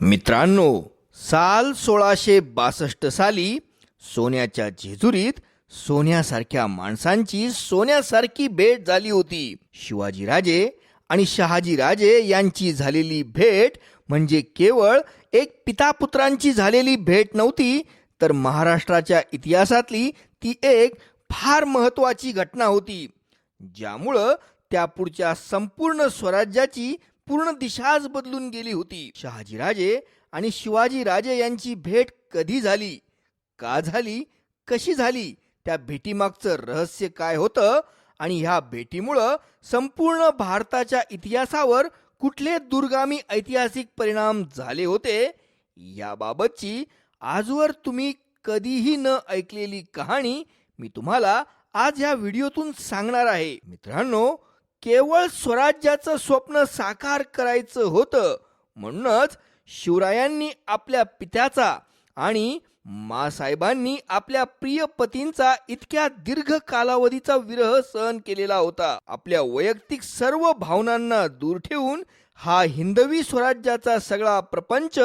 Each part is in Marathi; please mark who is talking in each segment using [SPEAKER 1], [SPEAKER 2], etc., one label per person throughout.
[SPEAKER 1] मित्रांनो, साल 1662 साली सोन्याच्या जेजुरीत सोन्यासारख्या माणसांची सोन्यासारखी भेट झाली होती. शिवाजीराजे आणि शहाजीराजे यांची झालेली भेट म्हणजे केवळ एक पितापुत्रांची झालेली भेट नव्हती, तर महाराष्ट्राच्या इतिहासातली ती एक फार महत्त्वाची घटना होती, ज्यामुळं त्यापुढच्या संपूर्ण स्वराज्याची पूर्ण दिशाच बदलून गेली होती. शहाजीराजे आणि शिवाजीराजे यांची भेट कधी झाली, का झाली, कशी झाली, त्या भेटीमागचं रहस्य काय होतं आणि ह्या भेटीमुळं संपूर्ण भारताच्या इतिहासावर कुठले दूरगामी ऐतिहासिक परिणाम झाले होते, याबाबतची आजवर तुम्ही कधीही न ऐकलेली कहाणी मी तुम्हाला आज या व्हिडिओतून सांगणार आहे. मित्रांनो, केवळ स्वराज्याचं स्वप्न साकार करायचं होतं, म्हणूनच शिवरायांनी आपल्या पित्याचा आणि मासाहेबांनी आपल्या प्रिय पतींचा इतक्या दीर्घ कालावधीचा विरह सहन केलेला होता. आपल्या वैयक्तिक सर्व भावनांना दूर ठेवून हा हिंदवी स्वराज्याचा सगळा प्रपंच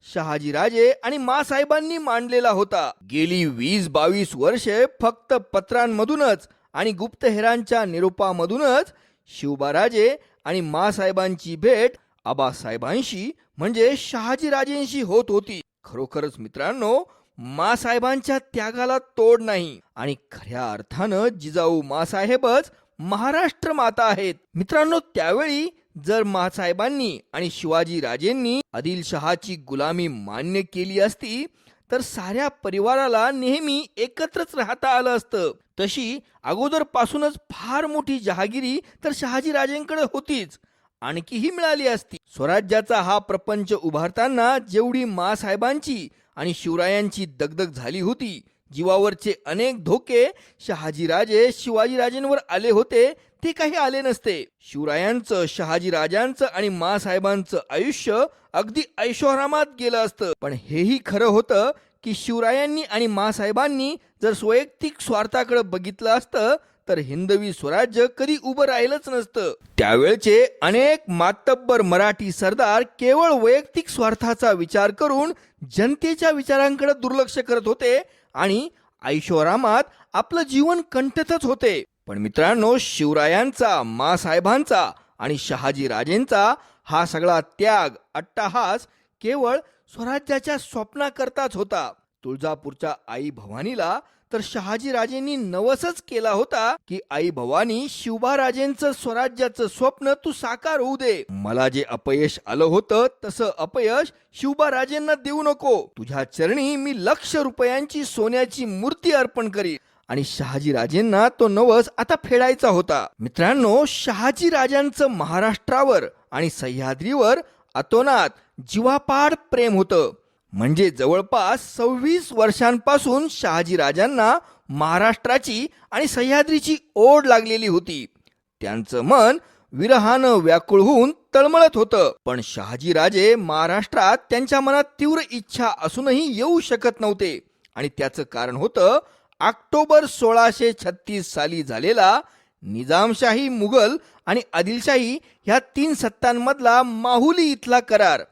[SPEAKER 1] शहाजीराजे आणि मासाहेबांनी मांडलेला होता. गेली 20-22 वर्षे फक्त पत्रांमधूनच आणि गुप्तहेरांच्या निरोपामधूनच शिवबाराजे आणि मासाहेबांची भेट आबासाहेबांशी म्हणजे शहाजीराजेंशी होत होती. खरोखरच मित्रांनो, मासाहेबांच्या त्यागाला तोड नाही आणि खऱ्या अर्थानं जिजाऊ मासाहेबच महाराष्ट्र माता आहेत. मित्रांनो, त्यावेळी जर मासाहेबांनी आणि शिवाजीराजेंनी आदिलशहाची गुलामी मान्य केली असती तर साऱ्या परिवाराला नेहमी एकत्रच राहता आलं असतं. तशी अगोदरपासूनच फार मोठी जहागिरी तर शहाजीराजेंकडे होतीच, आणखीही मिळाली असती. स्वराज्याचा हा प्रपंच उभारताना जेवढी मासाहेबांची आणि शिवरायांची दगदग झाली होती, जीवावरचे अनेक धोके शहाजीराजे शिवाजीराजेंवर आले होते, ते काही आले नसते. शिवरायांचं, शहाजीराजांचं आणि मासाहेबांचं आयुष्य अगदी ऐशोआरामात गेलं असतं. पण हेही खरं होतं की शिवरायांनी आणि मासाहेबांनी जर वैयक्तिक स्वार्थाकडे बघितलं असतं तर हिंदवी स्वराज्य कधी उभं राहिलंच नसतं. त्यावेळचे अनेक मातब्बर मराठी सरदार केवळ वैयक्तिक स्वार्थाचा विचार करून जनतेच्या विचारांकडे दुर्लक्ष करत होते आणि ऐशोआरामात आपलं जीवन कंठतच होते. पण मित्रांनो, शिवरायांचा, मासाहेबांचा आणि शहाजीराजेंचा हा सगळा त्याग, अट्टहास केवळ स्वराज्याच्या स्वप्नाकरताच होता. तुळजापूरच्या आई भवानीला तर शहाजीराजेंनी नवसच केला होता की आई भवानी, शिवबाराजेंचं स्वराज्याचं स्वप्न तू साकार होऊ दे. मला जे अपयश आलं होतं तसं अपयश शिवबाराजेंना देऊ नको. तुझ्या चरणी मी लक्ष रुपयांची सोन्याची मूर्ती अर्पण करीन. आणि शहाजीराजेंना तो नवस आता फेडायचा होता. मित्रांनो, शहाजीराजांचं महाराष्ट्रावर आणि सह्याद्रीवर अतोनात जीवापाड प्रेम होतं. म्हणजे जवळपास 26 वर्षांपासून शहाजीराजांना महाराष्ट्राची आणि सह्याद्रीची ओढ लागलेली होती. त्यांचं मन विरहानं व्याकुळ होऊन तळमळत होतं. पण शहाजीराजे महाराष्ट्रात त्यांच्या मनात तीव्र इच्छा असूनही येऊ शकत नव्हते आणि त्याचं कारण होतं ऑक्टोबर 1636 साली झालेला निजामशाही, मुघल आणि आदिलशाही ह्या 3 सत्तांमधला माहुली इथला करार.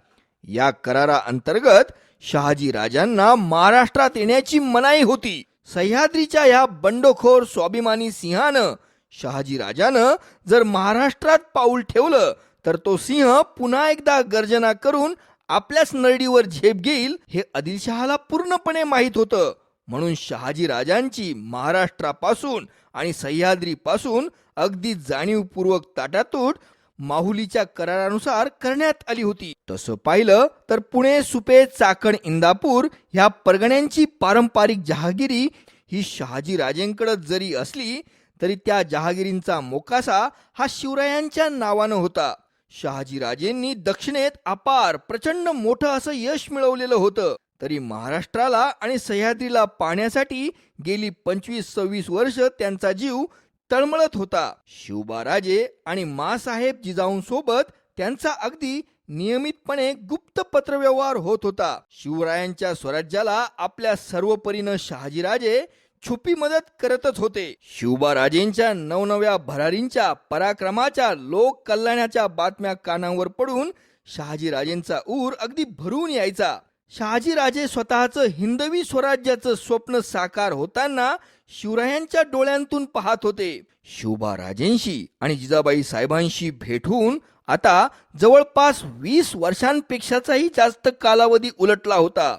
[SPEAKER 1] या कराराअंतर्गत शहाजीराजांना महाराष्ट्रात येण्याची मनाई होती. सह्याद्रीच्या या बंडखोर स्वाभिमानी सिंहानं, शहाजीराजानं जर महाराष्ट्रात पाऊल ठेवलं तर तो सिंह पुन्हा एकदा गर्जना करून आपल्याच नरडीवर झेप घेईल हे आदिलशहाला पूर्णपणे माहीत होतं. म्हणून शहाजीराजांची महाराष्ट्रापासून आणि सह्याद्रीपासून अगदी जाणीवपूर्वक ताटातूट माहुलीच्या करारानुसार करण्यात आली होती. तसं पाहिलं तर पुणे, सुपे, चाकण, इंदापूर ह्या परगण्यांची पारंपरिक जहागिरी ही शहाजीराजेंकडे जरी असली तरी त्या जहागिरींचा मोकासा हा शिवरायांच्या नावानं होता. शहाजीराजेंनी दक्षिणेत अपार प्रचंड मोठं असं यश मिळवलेलं होतं, तरी महाराष्ट्राला आणि सह्याद्रीला पाहण्यासाठी गेली 25-26 वर्ष त्यांचा जीव तळमळत होता. शिवबाराजे आणि मासाहेब जिजाऊंसोबत त्यांचा अगदी नियमितपणे गुप्त पत्रव्यवहार होत होता. शिवरायांच्या स्वराज्याला आपल्या सर्व परीनं शहाजीराजे छुपी मदत करतच होते. शिवबाराजेंच्या नवनव्या भरारींच्या, पराक्रमाच्या, लोक कल्याणाच्या बातम्या कानावर पडून शहाजीराजेंचा ऊर अगदी भरून यायचा. शहाजीराजे स्वतःचं हिंदवी स्वराज्याचं स्वप्न साकार होताना शिवरायांच्या डोळ्यांतून पाहत होते. शिवबाराजेंशी आणि जिजाबाई साहेबांशी भेट होऊन आता जवळपास 20 वर्षांपेक्षाही जास्त कालावधी उलटला होता.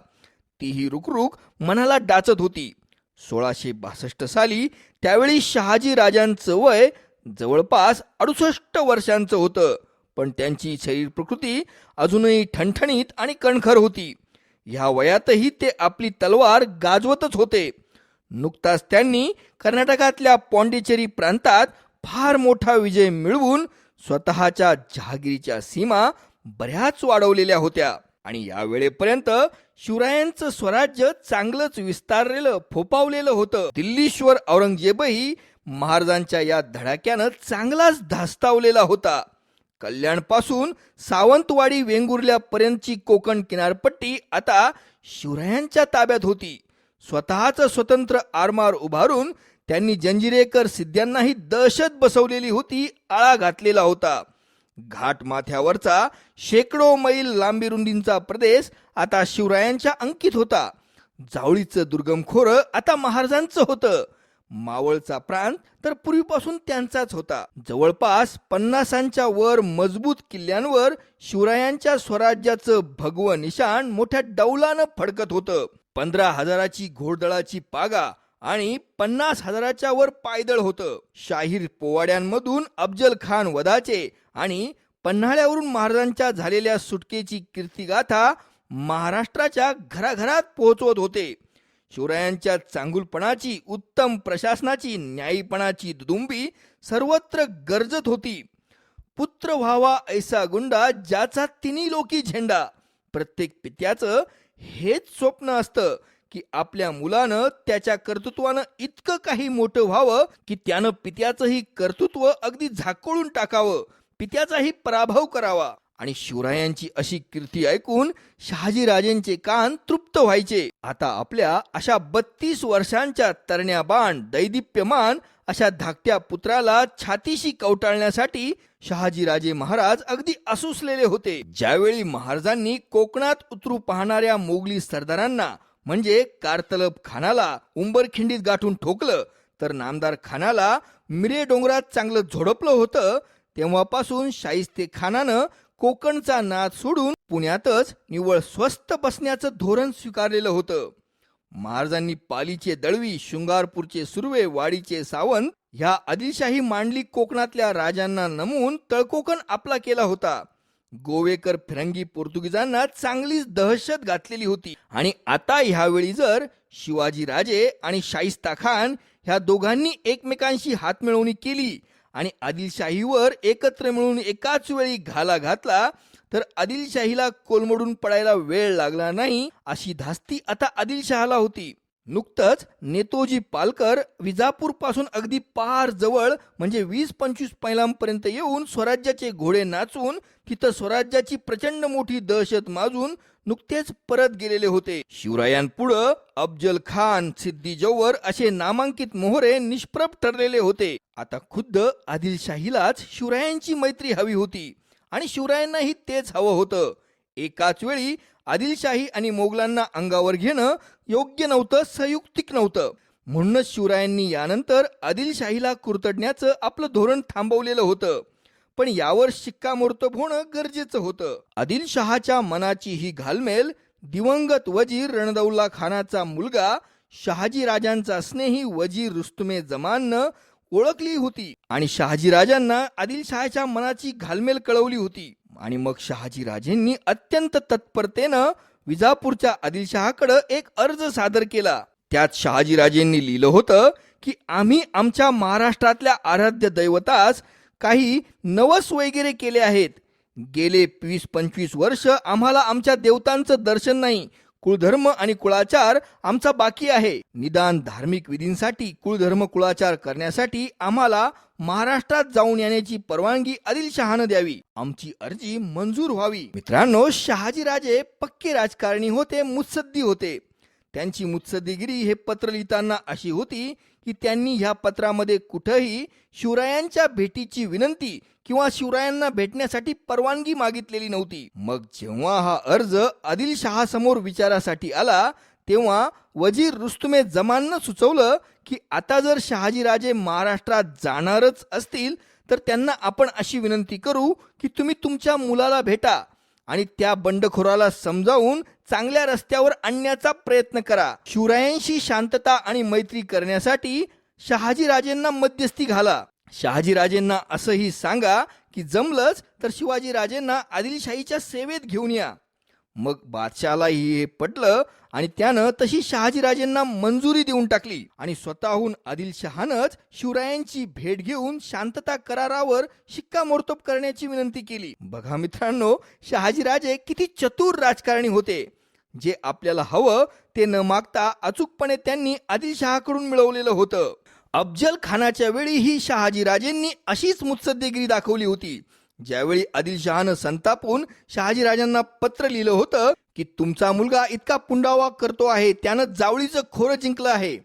[SPEAKER 1] तीही रुकरुक मनाला डाचत होती. 1662 साली त्यावेळी शहाजीराजांचं वय जवळपास 68 वर्षांचं होतं, पण त्यांची शरीर प्रकृती अजूनही ठणठणीत आणि कणखर होती. ह्या वयातही ते आपली तलवार गाजवतच होते. नुकताच त्यांनी कर्नाटकातल्या पॉंडिचेरी प्रांतात फार मोठा विजय मिळवून स्वतःच्या जहागिरीच्या सीमा बऱ्याच वाढवलेल्या होत्या आणि या वेळेपर्यंत शिवरायांचं स्वराज्य चांगलंच विस्तारलेलं फोपावलेलं होतं. दिल्लीश्वर औरंगजेबही महाराजांच्या या धडाक्यानं चांगलाच धास्तावलेला होता. कल्याणपासून सावंतवाडी वेंगुर्ल्यापर्यंतची कोकण किनारपट्टी आता शिवरायांच्या ताब्यात होती. स्वतःचं स्वतंत्र आरमार उभारून त्यांनी जंजिरेकर सिद्ध्यांनाही दहशत बसवलेली होती, आळा घातलेला होता. घाटमाथ्यावरचा शेकडो मैल लांबी रुंदींचा प्रदेश आता शिवरायांच्या अंकित होता. जावळीचं दुर्गम खोरं आता महाराजांचं होतं. मावळचा प्रांत तर पूर्वीपासून त्यांचाच होता. जवळपास 50च्या वर मजबूत किल्ल्यांवर शिवरायांच्या स्वराज्याचं भगवं निशाण मोठ्या डौलानं फडकत होतं. 15,000ची घोडदळाची पागा आणि 50,000च्या वर पायदळ होतं. शाहीर पोवाड्यांमधून अफजल खान वधाचे आणि पन्हाळ्यावरून महाराजांच्या झालेल्या सुटकेची कीर्तिगाथा महाराष्ट्राच्या घराघरात पोहोचवत होते. शिवरायांच्या चांगुलपणाची, उत्तम प्रशासनाची, न्यायीपणाची दुदुंबी सर्वत्र गरजत होती. पुत्र व्हावा ऐसा गुंडा ज्याचा तिन्ही लोकी झेंडा. प्रत्येक पित्याचं हेच स्वप्न असतं की आपल्या मुलानं त्याच्या कर्तृत्वानं इतकं काही मोठं व्हावं की त्यानं पित्याचंही कर्तृत्व अगदी झाकोळून टाकावं, पित्याचाही पराभव करावा. आणि शिवरायांची अशी कीर्ती ऐकून शहाजीराजेंचे कान तृप्त व्हायचे. आता आपल्या अशा 32 वर्षांच्या तरण्याबाण दैदिप्यमान अशा धाकट्या पुत्राला छातीशी कवटाळण्यासाठी शहाजीराजे महाराज अगदी असुसलेले होते. ज्यावेळी महाराजांनी कोकणात उतरू पाहणाऱ्या मोगली सरदारांना म्हणजे कारतलब खानाला उंबरखिंडीत गाठून ठोकलं, तर नामदार खानाला मिरे डोंगरात चांगलं झोडपलं होतं, तेव्हापासून शाहिस्ते खानानं कोकणचा नाद सोडून पुण्यातच निव्वळ स्वस्थ बसण्याचं धोरण स्वीकारलेलं होतं. महाराजांनी पालीचे दळवी, शृंगारपूरचे सुर्वे, वाडीचे सावंत ह्या आदिलशाही मांडलिक कोकणातल्या राजांना नमून तळकोकण आपला केला होता. गोवेकर फिरंगी पोर्तुगीजांना चांगलीच दहशत घातलेली होती आणि आता ह्यावेळी जर शिवाजीराजे आणि शाहिस्ता खान ह्या दोघांनी एकमेकांशी हातमिळवणी केली आणि आदिलशाहीवर एकत्र मिळून एकाच वेळी घाला घातला तर आदिलशाहीला कोलमडून पडायला वेळ लागला नाही, अशी धास्ती आता आदिलशहाला होती. नुकतंच नेतोजी पालकर विजापूर पासून अगदी पार जवळ म्हणजे 20-25 मैलांपर्यंत येऊन स्वराज्याचे घोडे नाचून तिथं स्वराज्याची प्रचंड मोठी दहशत माजून नुकतेच परत गेलेले होते. शिवरायांपुढं अफजल खान, सिद्दी जौहर असे नामांकित मोहरे निष्प्रभ ठरलेले होते. आता खुद्द आदिलशाहीलाच शिवरायांची मैत्री हवी होती आणि शिवरायांनाही तेच हवं होतं. एकाच वेळी आदिलशाही आणि मोगलांना अंगावर घेणं योग्य नव्हतं, संयुक्तिक नव्हतं. म्हणूनच शिवरायांनी यानंतर आदिलशाहीला कुरतडण्याचं आपलं धोरण थांबवलेलं होतं. पण यावर शिक्कामोर्तब होणं गरजेचं होतं. आदिलशहाच्या मनाची ही घालमेल दिवंगत वजीर रणदौल्ला खानाचा मुलगा शहाजीराजांचा स्नेही वजीर रुस्तुमे जमाननं ओळखली होती आणि शहाजीराजांना आदिलशहाच्या मनाची घालमेल कळवली होती. आणि मग शहाजीराजेंनी अत्यंत तत्परतेनं विजापूरच्या आदिलशहाकडे एक अर्ज सादर केला. त्यात शहाजीराजेंनी लिहिलं होतं की आम्ही आमच्या महाराष्ट्रातल्या आराध्य दैवतास काही नवस वगैरे केले आहेत. गेले 20-25 वर्ष आम्हाला आमच्या देवतांचं दर्शन नाही. कुळधर्म आणि कुळाचार आमचा बाकी आहे. निदान धार्मिक विधींसाठी कुळधर्म कुळाचार करण्यासाठी आम्हाला महाराष्ट्रात जाऊन येण्याची परवानगी आदिलशहानं द्यावी. आमची अर्जी मंजूर व्हावी. मित्रांनो, शहाजीराजे पक्के राजकारणी होते, मुत्सद्दी होते. त्यांची मुत्सद्देगिरी हे पत्र लिहिताना अशी होती की त्यांनी ह्या पत्रामध्ये कुठेही शिवरायांच्या भेटीची विनंती किंवा शिवरायांना भेटण्यासाठी परवानगी मागितलेली नव्हती. मग जेव्हा हा अर्ज आदिलशहासमोर विचारासाठी आला तेव्हा वजीर रुस्तुमे जमाननं सुचवलं की आता जर शहाजीराजे महाराष्ट्रात जाणारच असतील तर त्यांना आपण अशी विनंती करू की तुम्ही तुमच्या मुलाला भेटा आणि त्या बंडखोराला समजावून चांगल्या रस्त्यावर आणण्याचा प्रयत्न करा. शिवरायांशी शांतता आणि मैत्री करण्यासाठी शहाजीराजेंना मध्यस्थी घाला. शहाजीराजेंना असंही सांगा की जमलंच तर शिवाजीराजेंना आदिलशाहीच्या सेवेत घेऊन या. मग बादशाहलाही हे पटलं आणि त्यानं तशी शहाजीराजेंना मंजुरी देऊन टाकली आणि स्वतःहून आदिलशहानंच शिवरायांची भेट घेऊन शांतता करारावर शिक्कामोर्तब करण्याची विनंती केली. बघा मित्रांनो, शहाजीराजे किती चतुर राजकारणी होते. जे आपल्याला हवं ते न मागता अचूकपणे त्यांनी आदिलशहाकडून मिळवलेलं होतं. अफजल खानाच्या वेळीही शहाजीराजेंनी अशीच मुत्सद्देगिरी दाखवली होती. ज्यावेळी आदिलशहानं संतापून शहाजीराजांना पत्र लिहिलं होतं की तुमचा मुलगा इतका पुंडावा करतो आहे, त्यानं जावळीचं खोरं जिंकलं आहे,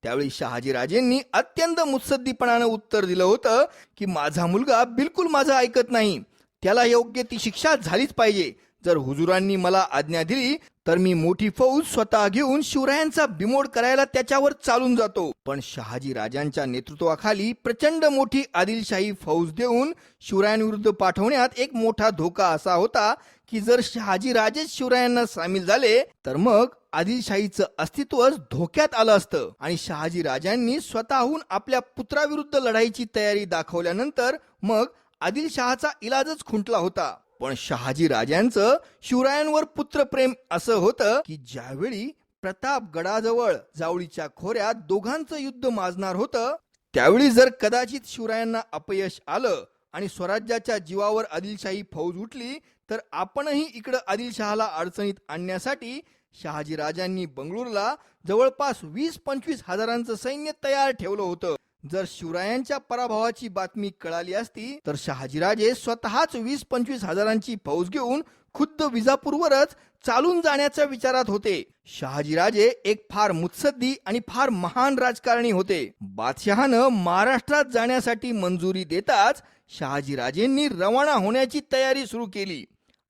[SPEAKER 1] त्यावेळी शहाजीराजेंनी अत्यंत मुत्सद्दीपणानं उत्तर दिलं होतं की माझा मुलगा बिलकुल माझं ऐकत नाही, त्याला योग्य ती शिक्षा झालीच पाहिजे. जर हुजुरांनी मला आज्ञा दिली तर मी मोठी फौज स्वतः घेऊन शिवरायांचा बिमोड करायला त्याच्यावर चालून जातो. पण शहाजी राजांच्या नेतृत्वाखाली प्रचंड मोठी आदिलशाही फौज देऊन शिवरायांविरुद्ध पाठवण्यात एक मोठा धोका असा होता की जर शहाजी राजेच शिवरायांना सामील झाले तर मग आदिलशाहीचं अस्तित्वच धोक्यात आलं असतं. आणि शहाजी राजांनी स्वतःहून आपल्या पुत्राविरुद्ध लढाईची तयारी दाखवल्यानंतर मग आदिलशहाचा इलाजच खुंटला होता. पण शहाजी राजांचं शिवरायांवर पुत्रप्रेम असं होतं की ज्यावेळी प्रतापगडाजवळ जावळीच्या खोऱ्यात दोघांचं युद्ध माजणार होतं त्यावेळी जर कदाचित शिवरायांना अपयश आलं आणि स्वराज्याच्या जीवावर आदिलशाही फौज उठली तर आपणही इकडं आदिलशहाला अडचणीत आणण्यासाठी शहाजीराजांनी बंगळूरला जवळपास 20-25 हजारांचं सैन्य तयार ठेवलं होतं. जर शिवरायांच्या पराभवाची बातमी कळाली असती तर शहाजीराजे स्वतःच 20-25 हजारांची फौज घेऊन खुद्द विजापूरवरच चालून जाण्याच्या विचारात होते. शहाजीराजे एक फार मुत्सद्दी आणि फार महान राजकारणी होते. बादशहानं महाराष्ट्रात जाण्यासाठी मंजुरी देताच शहाजीराजेंनी रवाना होण्याची तयारी सुरू केली.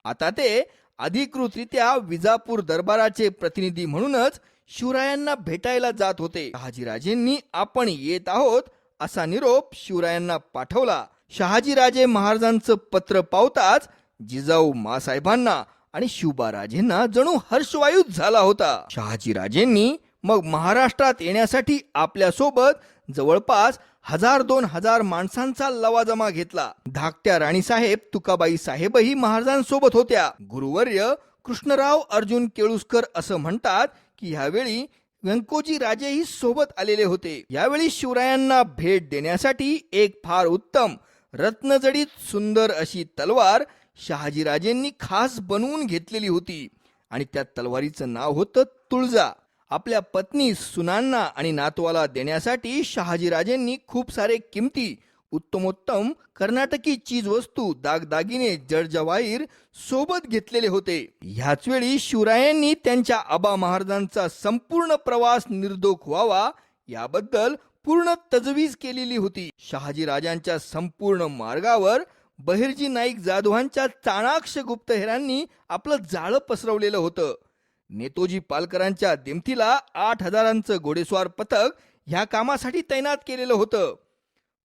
[SPEAKER 1] आता ते अधिकृतरित्या विजापूर दरबाराचे प्रतिनिधी म्हणूनच शिवरायांना भेटायला जात होते. शहाजीराजेंनी आपण येत आहोत असा निरोप शिवरायांना पाठवला. शहाजीराजे महाराजांचं पत्र पावताच जिजाऊ मासाहेबांना आणि शिवबाराजेंना जणू हर्षवायूच झाला होता. शहाजीराजेंनी मग महाराष्ट्रात येण्यासाठी आपल्या सोबत जवळपास 1000-2000 माणसांचा लवाजमा घेतला. धाकट्या राणीसाहेब तुकाबाई साहेबही महाराजांसोबत होत्या. गुरुवर्य कृष्णराव अर्जुन केळुस्कर असं म्हणतात की ह्यावेळी व्यंकोजी राजेही सोबत आलेले होते. यावेळी शिवरायांना भेट देण्यासाठी एक फार उत्तम रत्नजडीत सुंदर अशी तलवार शहाजीराजेंनी खास बनवून घेतलेली होती आणि त्या तलवारीचं नाव होतं तुळजा. आपल्या पत्नी सुनांना आणि नातवाला देण्यासाठी शहाजीराजेंनी खूप सारे किमती उत्तमोत्तम कर्नाटकी चीज वस्तू दागदागिने जडजवाहीर सोबत घेतलेले होते. ह्याच वेळी शिवरायांनी त्यांच्या आबा महाराजांचा संपूर्ण प्रवास निर्दोष व्हावा याबद्दल पूर्ण तजवीज केलेली होती. शहाजीराजांच्या संपूर्ण मार्गावर बहिर्जी नाईक जाधवांच्या चाणाक्ष गुप्तहेरांनी आपलं जाळं पसरवलेलं होतं. नेतोजी पालकरांच्या दिमतीला 8000चं घोडेस्वार पथक ह्या कामासाठी तैनात केलेलं होतं.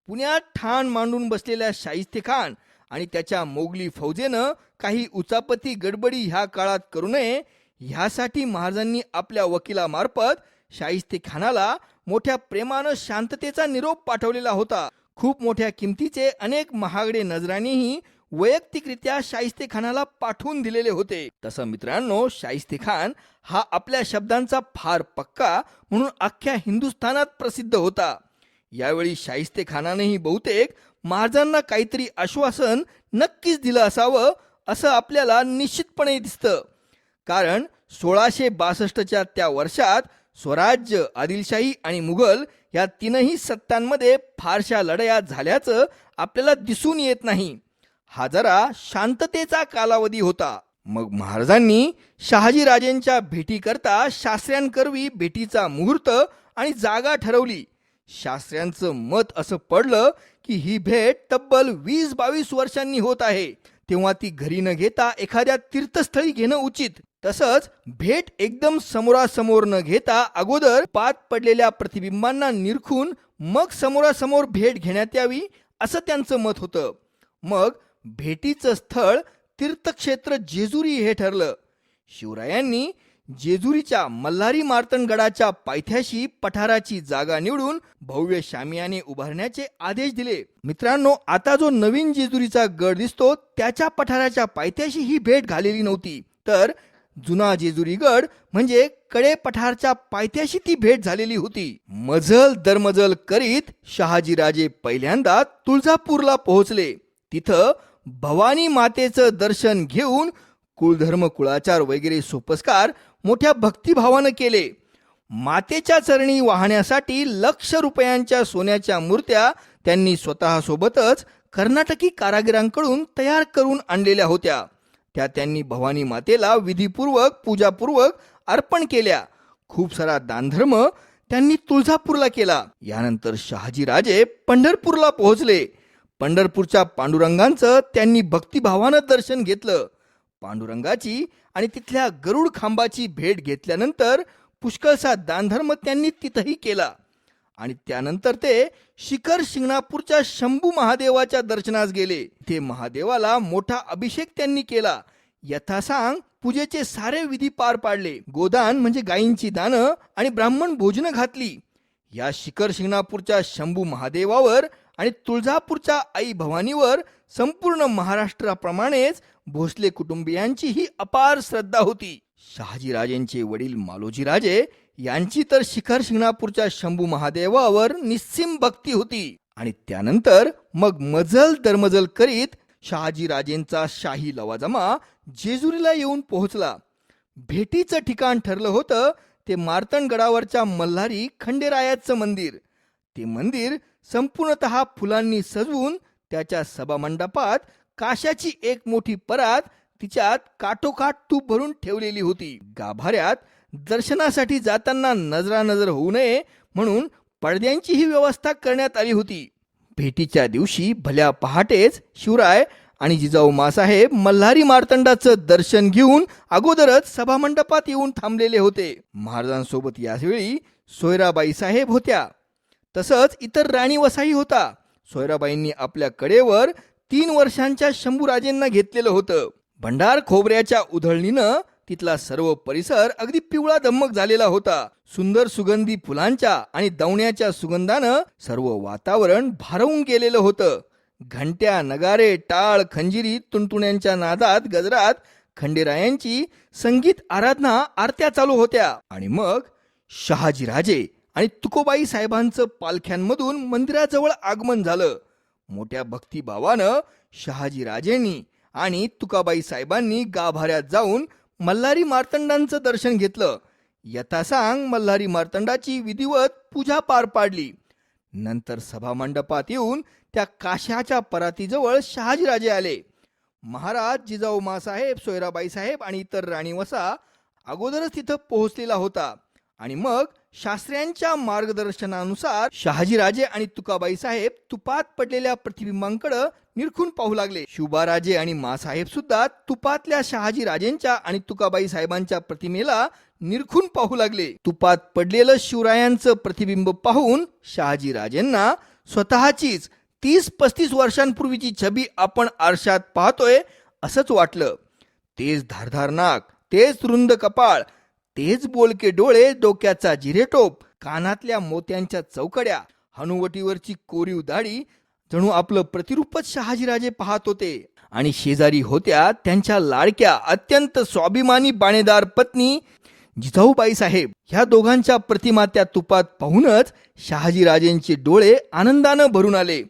[SPEAKER 1] पुण्यात ठाण मांडून बसलेल्या शाहिस्तेखान आणि त्याच्या मोगली फौजेनं काही उचापती गडबडी ह्या काळात करू नये ह्यासाठी महाराजांनी आपल्या वकिलामार्फत शाहिस्तेखानाला मोठ्या प्रेमानं शांततेचा निरोप पाठवलेला होता. खूप मोठ्या किमतीचे अनेक महागडे नजराणेही वैयक्तिकरित्या शाहिस्तेखानाला पाठवून दिलेले होते. तसं मित्रांनो, शाहिस्तेखान हा आपल्या शब्दांचा फार पक्का म्हणून अख्ख्या हिंदुस्थानात प्रसिद्ध होता. यावेळी शाहिस्तेखानानेही बहुतेक महाराजांना काहीतरी आश्वासन नक्कीच दिलं असावं असं आपल्याला निश्चितपणे दिसतं. कारण 1662च्या त्या वर्षात स्वराज्य, आदिलशाही आणि मुघल या तीनही सत्तांमध्ये फारशा लढाया झाल्याचं आपल्याला दिसून येत नाही. हा जरा शांततेचा कालावधी होता. मग महाराजांनी शहाजीराजेंच्या भेटीकरता शास्त्र्यांकरवी भेटीचा मुहूर्त आणि जागा ठरवली. शास्त्र्यांचं मत असं पडलं की ही भेट तब्बल 20-22 वर्षांनी होत आहे, तेव्हा ती घरी न घेता एखाद्या तीर्थस्थळी घेणं उचित. तसंच भेट एकदम समोरासमोर न घेता अगोदर पात पडलेल्या प्रतिबिंबांना निरखून मग समोरासमोर भेट घेण्यात यावी, असं त्यांचं मत होतं. मग भेटीचं स्थळ तीर्थक्षेत्र जेजुरी हे ठरलं. शिवरायांनी जेजुरीच्या मल्हारी मार्तंडगडाच्या पायथ्याशी पठाराची जागा निवडून भव्य शामियाने उभारण्याचे आदेश दिले. मित्रांनो, आता जो नवीन जेजुरीचा गड दिसतो त्याच्या पठाराच्या पायथ्याशी ही भेट घालेली नव्हती, तर जुना जेजुरी गड म्हणजे कडे पठारच्या पायथ्याशी ती भेट झालेली होती. मजल दरमजल करीत शहाजीराजे पहिल्यांदा तुळजापूरला पोहोचले. तिथं भवानी मातेचं दर्शन घेऊन कुळधर्म कुळाचार वगैरे सोपस्कार मोठ्या भक्तिभावानं केले. मातेच्या चरणी वाहण्यासाठी लक्ष रुपयांच्या सोन्याच्या मूर्त्या त्यांनी स्वतःसोबतच कर्नाटकी कारागिरांकडून तयार करून आणलेल्या होत्या. त्या त्यांनी भवानी मातेला विधीपूर्वक पूजापूर्वक अर्पण केल्या. खूप सारा दानधर्म त्यांनी तुळजापूरला केला. यानंतर शहाजीराजे पंढरपूरला पोहोचले. पंढरपूरच्या पांडुरंगांचं त्यांनी भक्तिभावानं दर्शन घेतलं. पांडुरंगाची आणि तिथल्या गरुड खांबाची भेट घेतल्यानंतर पुष्कळसा दानधर्म त्यांनी तिथंही केला. आणि त्यानंतर ते शिखर शिंगणापूरच्या शंभू महादेवाच्या दर्शनास गेले. ते महादेवाला मोठा अभिषेक त्यांनी केला. यथासांग पूजेचे सारे विधी पार पाडले. गोदान म्हणजे गायींची दानं आणि ब्राह्मण भोजनं घातली. या शिखर शिंगणापूरच्या शंभू महादेवावर आणि तुळजापूरच्या आई भवानीवर संपूर्ण महाराष्ट्राप्रमाणेच भोसले कुटुंबियांची ही अपार श्रद्धा होती. शहाजीराजेंचे वडील मालोजीराजे यांची तर शिखर शिंगणापूरच्या शंभू महादेवावर निस्सीम भक्ती होती. आणि त्यानंतर मग मजल दरमजल करीत शहाजीराजेंचा शाही लवाजमा जेजुरीला येऊन पोहोचला. भेटीचं ठिकाण ठरलं होतं ते मार्तंडगडावरच्या मल्हारी खंडेरायाचं मंदिर. ते मंदिर संपूर्णतः फुलांनी सजवून त्याच्या सभामंडपात काशाची एक मोठी परात, तिच्यात काठोकाठ तूप भरून ठेवलेली होती. गाभाऱ्यात दर्शनासाठी जाताना नजरानजर होऊ नये म्हणून पडद्यांची ही व्यवस्था करण्यात आली होती. भेटीच्या दिवशी भल्या पहाटेच शिवराय आणि जिजाऊ मासाहेब मल्हारी मार्तंडाचं दर्शन घेऊन अगोदरच सभामंडपात येऊन थांबलेले होते. महाराजांसोबत यावेळी सोयराबाई साहेब होत्या. तसंच इतर राणी वसाई होता. सोयराबाईंनी आपल्या कडेवर 3 वर्षांच्या शंभूराजेंना घेतलेलं होतं. भंडार खोबऱ्याच्या उधळणीनं तिथला सर्व परिसर अगदी पिवळा धम्मक झालेला होता. सुंदर सुगंधी फुलांच्या आणि दवण्याच्या सुगंधानं सर्व वातावरण भारावून गेलेलं होतं. घंट्या, नगारे, टाळ, खंजिरी, तुणतुण्यांच्या नादात गजरात खंडेरायांची संगीत आराधना आरत्या चालू होत्या. आणि मग शहाजीराजे आणि तुकोबाई साहेबांचं पालख्यांमधून मंदिराजवळ आगमन झालं. मोठ्या भक्तिभावानं शहाजीराजेंनी आणि तुकाबाई साहेबांनी गाभाऱ्यात जाऊन मल्हारी मार्तंडांचं दर्शन घेतलं. यथासांग मल्हारी मार्तंडाची विधिवत पूजा पार पाडली. नंतर सभामंडपात येऊन त्या काशाच्या परातीजवळ शहाजीराजे आले. महाराज, जिजाऊ मासाहेब, सोयराबाई साहेब आणि इतर राणी वसा अगोदरच तिथं पोहोचलेला होता. आणि मग शास्त्र्यांच्या मार्गदर्शनानुसार शहाजीराजे आणि तुकाबाई साहेब तुपात पडलेल्या प्रतिबिंबांकडे निरखून पाहू लागले. शिवबाराजे आणि मासाहेब सुद्धा तुपातल्या शहाजीराजेंच्या आणि तुकाबाई साहेबांच्या प्रतिमेला निरखून पाहू लागले. तुपात पडलेलं शिवरायांचं प्रतिबिंब पाहून शहाजीराजेंना स्वतःचीच 30-35 वर्षांपूर्वीची छबी आपण आरशात पाहतोय असंच वाटलं. तेच धारधार नाक, तेच रुंद कपाळ, तेच बोलके डोळे, डोक्याचा जिरेटोप, कानातल्या मोत्यांच्या चौकड्या, हनुवटीवरची कोरीव दाढी, जणू आपलं प्रतिरूपच शहाजीराजे पाहत होते. आणि शेजारी होत्या त्यांच्या लाडक्या अत्यंत स्वाभिमानी बाणेदार पत्नी जिजाऊबाई साहेब. ह्या दोघांच्या प्रतिमा त्या तुपात पाहूनच शहाजीराजेंचे डोळे आनंदानं भरून आले.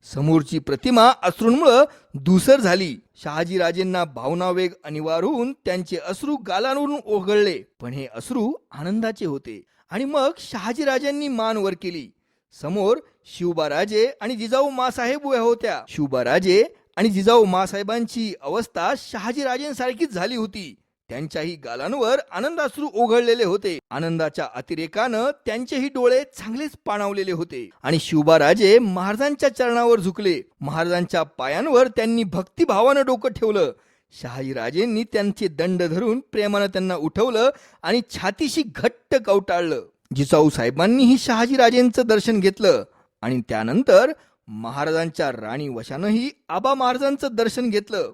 [SPEAKER 1] समोरची प्रतिमा अश्रूंमुळे धूसर झाली. शहाजीराजेंना भावनावेग अनिवार्य होऊन त्यांचे अश्रू गालांवरून ओघळले. पण हे अश्रू आनंदाचे होते. आणि मग शहाजीराजांनी मान वर केली. समोर शिवबाराजे आणि जिजाऊ मासाहेब उभ्या होत्या. शिवबाराजे आणि जिजाऊ मासाहेबांची अवस्था शहाजीराजेंसारखीच झाली होती. त्यांच्याही गालांवर आनंदाश्रू ओघळलेले होते. आनंदाच्या अतिरेकानं त्यांचेही डोळे चांगलेच पाणावलेले होते. आणि शिवबाराजे महाराजांच्या चरणावर झुकले. महाराजांच्या पायांवर त्यांनी भक्तिभावानं डोकं ठेवलं. शहाजीराजेंनी त्यांचे दंड धरून प्रेमानं त्यांना उठवलं आणि छातीशी घट्ट कवटाळलं. जिजाऊ साहेबांनीही शहाजीराजेंचं दर्शन घेतलं आणि त्यानंतर महाराजांच्या राणी वशानंही आबा महाराजांचं दर्शन घेतलं.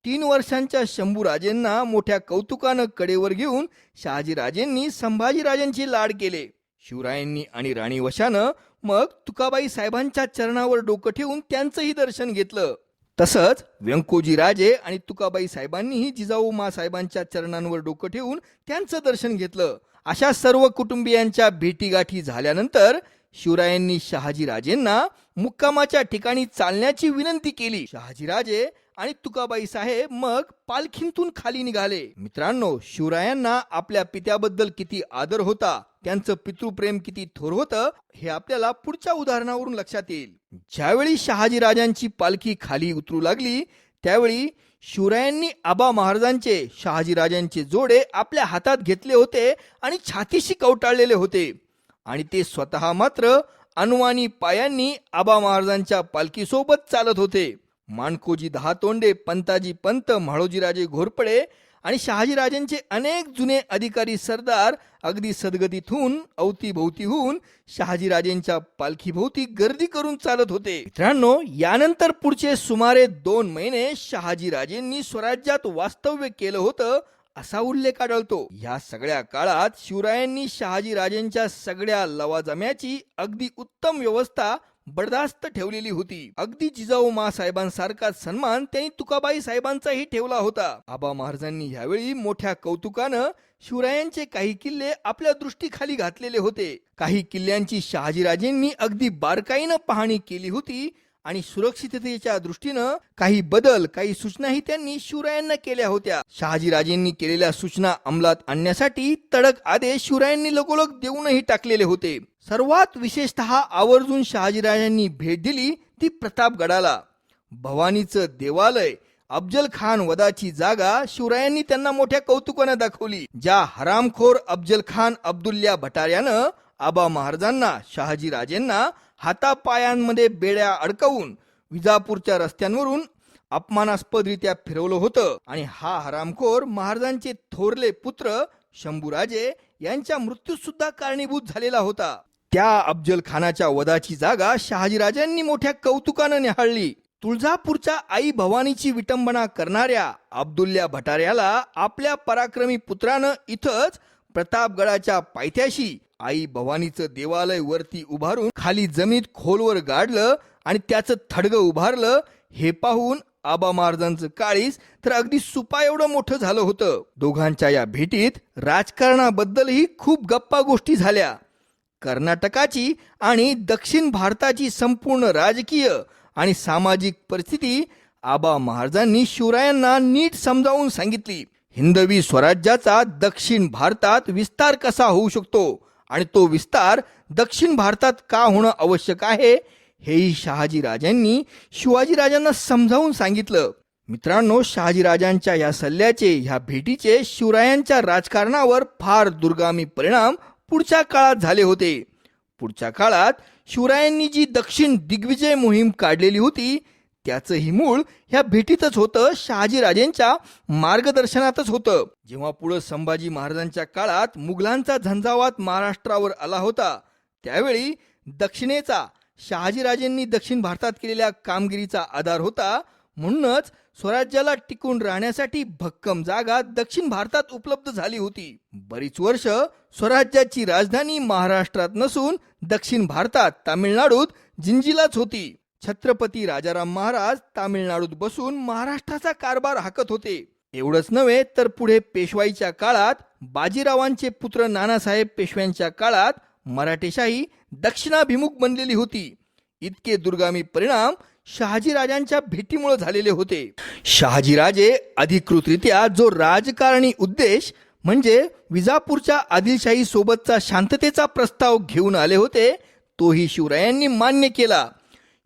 [SPEAKER 1] 3 वर्षांच्या शंभूराजेंना मोठ्या कौतुकानं कडेवर घेऊन शहाजीराजेंनी संभाजीराजांचे लाड केले. शिवरायांनी आणि राणी वशानं मग तुकाबाई साहेबांच्या चरणावर डोकं ठेवून त्यांचंही दर्शन घेतलं. तसंच व्यंकोजी राजे आणि तुकाबाई साहेबांनीही जिजाऊ मासाहेबांच्या चरणांवर डोकं ठेवून त्यांचं दर्शन घेतलं. अशा सर्व कुटुंबियांच्या भेटीगाठी झाल्यानंतर शिवरायांनी शहाजीराजेंना मुक्कामाच्या ठिकाणी चालण्याची विनंती केली. शहाजीराजे आणि तुकाबाई साहेब मग पालखीतून खाली निघाले. मित्रांनो, शिवरायांना आपल्या पित्याबद्दल किती आदर होता, त्यांचं पितृप्रेम किती थोर होतं, हे आपल्याला पुढच्या उदाहरणावरून लक्षात येईल. ज्यावेळी शहाजीराजांची पालखी खाली उतरू लागली त्यावेळी शिवरायांनी आबा महाराजांचे शहाजीराजांचे जोडे आपल्या हातात घेतले होते आणि छातीशी कवटाळलेले होते. आणि ते स्वतः मात्र अनवाणी पायांनी आबा महाराजांच्या पालखीसोबत चालत होते. माणकोजी दहातोंडे, पंताजी पंत, म्हाळोजीराजे घोरपडे आणि शहाजीराजांचे अनेक जुने अधिकारी सरदार अगदी सदगतीत होऊन अवतीभोवती होऊन शहाजीराजेंच्या पालखीभोवती गर्दी करून चालत होते. मित्रांनो, यानंतर पुढचे सुमारे 2 महिने शहाजीराजेंनी स्वराज्यात वास्तव्य केलं होतं असा उल्लेख आढळतो. या सगळ्या काळात शिवरायांनी शहाजीराजेंच्या सगळ्या लवाजम्याची अगदी उत्तम व्यवस्था बडदास्त ठेवलेली होती. अगदी जिजाऊ मासाहेबांसारखा सन्मान त्यांनी तुकाबाई साहेबांचाही ठेवला होता. आबा महाराजांनी यावेळी मोठ्या कौतुकानं शिवरायांचे काही किल्ले आपल्या दृष्टीखाली घातलेले होते. काही किल्ल्यांची शहाजीराजेंनी अगदी बारकाईनं पाहणी केली होती आणि सुरक्षिततेच्या दृष्टीनं काही बदल, काही सूचनाही त्यांनी शिवरायांना केल्या होत्या. शहाजीराजेंनी केलेल्या सूचना अंमलात आणण्यासाठी तडक आदेश शिवरायांनी लगोलग देऊनही टाकलेले होते. सर्वात विशेषतः आवर्जून शहाजीराजांनी भेट दिली ती प्रतापगडाला. भवानीचं देवालय, अफजल खान वधाची जागा शिवरायांनी त्यांना मोठ्या कौतुकानं दाखवली. ज्या हरामखोर अफजल खान अब्दुल्ला भटाऱ्यानं आबा महाराजांना, शहाजीराजेंना हातापायांमध्ये बेड्या अडकवून विजापूरच्या रस्त्यांवरून अपमानास्पदरित्या फिरवलं होतं आणि हा हरामखोर महाराजांचे थोरले पुत्र शंभूराजे यांच्या मृत्यूस सुद्धा कारणीभूत झालेला होता. त्या अफजल खानाच्या वधाची जागा शहाजीराजांनी मोठ्या कौतुकानं निहाळली. तुळजापूरच्या आई भवानीची विटंबना करणाऱ्या अब्दुल्ला भटाऱ्याला आपल्या पराक्रमी पुत्रानं इथंच प्रतापगडाच्या पायथ्याशी आई भवानीचं देवालय वरती उभारून खाली जमिनीत खोलवर गाडलं आणि त्याचं थडगं उभारलं. हे पाहून आबा महाराजांचं काळीज तर अगदी सुपा एवढं मोठं झालं होतं. दोघांच्या या भेटीत राजकारणाबद्दलही खूप गप्पा गोष्टी झाल्या. कर्नाटकाची आणि दक्षिण भारताची संपूर्ण राजकीय आणि सामाजिक परिस्थिती आबा महाराजांनी शिवरायांना नीट समजावून सांगितली. हिंदवी स्वराज्याचा दक्षिण भारतात विस्तार कसा होऊ शकतो आणि तो विस्तार दक्षिण भारतात का होणं आवश्यक आहे हेही शहाजीराजांनी शिवाजीराजांना समजावून सांगितलं. मित्रांनो, शहाजीराजांच्या या सल्ल्याचे, ह्या भेटीचे शिवरायांच्या राजकारणावर फार दूरगामी परिणाम पुढच्या काळात झाले होते. पुढच्या काळात शिवरायांनी जी दक्षिण दिग्विजय मोहीम काढलेली होती त्याचंही मूळ ह्या भेटीतच होतं, शहाजीराजेंच्या मार्गदर्शनातच होतं. जेव्हा पुढे संभाजी महाराजांच्या काळात मुघलांचा झंझावात महाराष्ट्रावर आला होता त्यावेळी दक्षिणेचा शहाजीराजेंनी दक्षिण भारतात केलेल्या कामगिरीचा आधार होता. म्हणूनच स्वराज्याला टिकून राहण्यासाठी भक्कम जागा दक्षिण भारतात उपलब्ध झाली होती. बरीच वर्ष स्वराज्याची राजधानी महाराष्ट्रात नसून दक्षिण भारतात तामिळनाडूत जिंजीलाच होती. छत्रपती राजाराम महाराज तामिळनाडूत बसून महाराष्ट्राचा कारभार हाकत होते. एवढंच नव्हे तर पुढे पेशवाईच्या काळात बाजीरावांचे पुत्र नानासाहेब पेशव्यांच्या काळात मराठेशाही दक्षिणाभिमुख बनलेली होती. इतके दूरगामी परिणाम शहाजीराजांच्या भेटीमुळे झालेले होते. शहाजीराजे अधिकृतरित्या जो राजकारणी उद्देश म्हणजे विजापूरच्या आदिलशाही सोबतचा शांततेचा प्रस्ताव घेऊन आले होते तोही शिवरायांनी मान्य केला.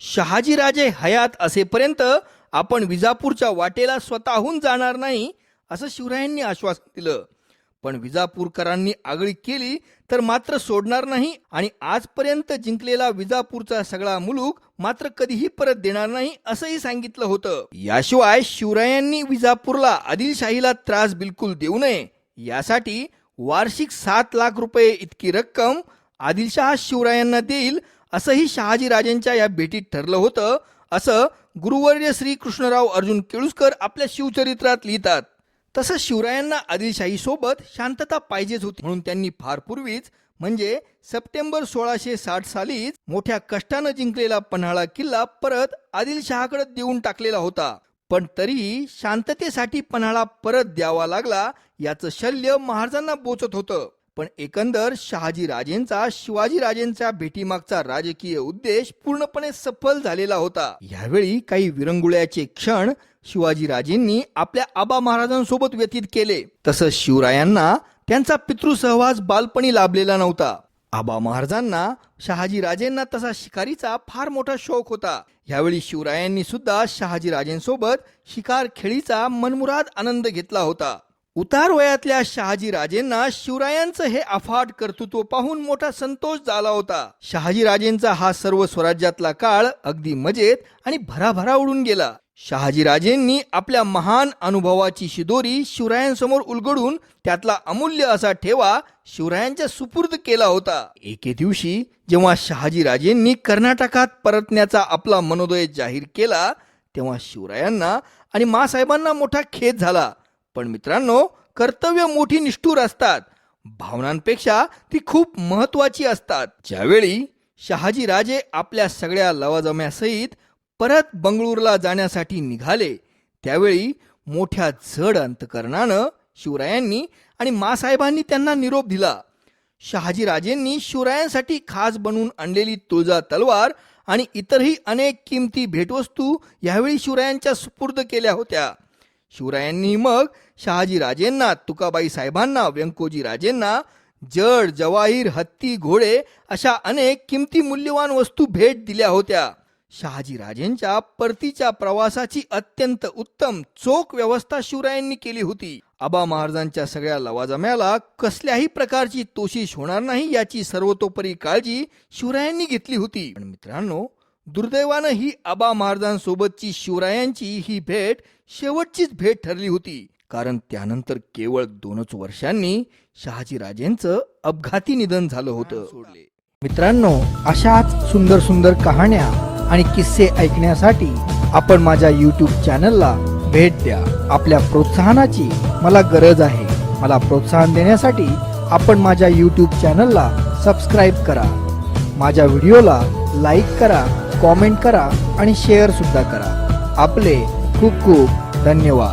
[SPEAKER 1] शहाजीराजे हयात असेपर्यंत आपण विजापूरच्या वाटेला स्वतःहून जाणार नाही असं शिवरायांनी आश्वासन दिलं. पण विजापूरकरांनी आगळीक केली तर मात्र सोडणार नाही आणि आजपर्यंत जिंकलेला विजापूरचा सगळा मुलूक मात्र कधीही परत देणार नाही असंही सांगितलं होतं. याशिवाय शिवरायांनी विजापूरला आदिलशाहीला त्रास बिलकुल देऊ नये यासाठी वार्षिक 7 लाख रुपये इतकी रक्कम आदिलशाह शिवरायांना देईल असंही शहाजीराजेंच्या या भेटीत ठरलं होतं, असं गुरुवर्य श्री कृष्णराव अर्जुन केळुसकर आपल्या शिवचरित्रात लिहितात. तसं शिवरायांना आदिलशाही सोबत शांतता पाहिजेच होती म्हणून त्यांनी फार पूर्वीच म्हणजे सप्टेंबर 1660 सालीच मोठ्या कष्टानं जिंकलेला पन्हाळा किल्ला परत आदिलशहाकडे देऊन टाकलेला होता. पण तरीही शांततेसाठी पन्हाळा परत द्यावा लागला याचं शल्य महाराजांना बोचत होतं. पण एकंदर शहाजीराजेंचा शिवाजीराजेंच्या भेटीमागचा राजकीय उद्देश पूर्णपणे सफल झालेला होता. यावेळी काही विरंगुळ्याचे क्षण शिवाजीराजेंनी आपल्या आबा महाराजांसोबत व्यतीत केले. तसं शिवरायांना त्यांचा पितृसहवास बालपणी लाभलेला नव्हता. आबा महाराजांना शहाजीराजेंना तसा शिकारीचा फार मोठा शौक होता. यावेळी शिवरायांनी सुद्धा शहाजीराजेंसोबत शिकार खेळीचा मनमुराद आनंद घेतला होता. उतार वयातल्या शहाजीराजेंना शिवरायांचं हे अफाट कर्तृत्व पाहून मोठा संतोष झाला होता. शहाजीराजेंचा हा सर्व स्वराज्यातला काळ अगदी मजेत आणि भराभरा उडून गेला. शहाजीराजेंनी आपल्या महान अनुभवाची शिदोरी शिवरायांसमोर उलगडून त्यातला अमूल्य असा ठेवा शिवरायांच्या सुपूर्द केला होता. एके दिवशी जेव्हा शहाजीराजेंनी कर्नाटकात परतण्याचा आपला मनोदय जाहीर केला तेव्हा शिवरायांना आणि मासाहेबांना मोठा खेद झाला. पण मित्रांनो, कर्तव्य मोठी निष्ठुर असतात, भावनांपेक्षा ती खूप महत्वाची असतात. ज्यावेळी शहाजीराजे आपल्या सगळ्या लवाजम्यासहित परत बंगळूरला जाण्यासाठी निघाले त्यावेळी मोठ्या जड अंतकरणानं शिवरायांनी आणि मासाहेबांनी त्यांना निरोप दिला. शहाजीराजेंनी शिवरायांसाठी खास बनवून आणलेली तुळजा तलवार आणि इतरही अनेक किमती भेटवस्तू यावेळी शिवरायांच्या सुपूर्द केल्या होत्या. शिवरायांनी मग शहाजीराजेंना, तुकाबाई साहेबांना, व्यंकोजी राजेंना जड, जवाहीर, हत्ती, घोडे अशा अनेक किमती मूल्यवान वस्तू भेट दिल्या होत्या. शहाजीराजेंच्या परतीच्या प्रवासाची अत्यंत उत्तम चोख व्यवस्था शिवरायांनी केली होती. आबा महाराजांच्या सगळ्या लवाजम्याला कसल्याही प्रकारची तोशिष होणार नाही याची सर्वतोपरी काळजी शिवरायांनी घेतली होती. पण मित्रांनो, दुर्दैवानं ही आबा महाराजांसोबतची शिवरायांची ही भेट शेवटचीच भेट ठरली होती. कारण त्यानंतर केवळ 2च वर्षांनी शहाजीराजेंचं अपघाती निधन झालं होतं. मित्रांनो, अशाच सुंदर सुंदर कहाण्या आणि किस्से ऐकण्यासाठी आपण माझ्या YouTube चॅनलला भेट द्या. आपल्या प्रोत्साहनाची मला गरज आहे. मला प्रोत्साहन देण्यासाठी आपण माझ्या YouTube चॅनलला सबस्क्राईब करा. माझ्या व्हिडिओला लाईक करा, कॉमेंट करा आणि शेअर सुद्धा करा. आपले खूप खूप धन्यवाद.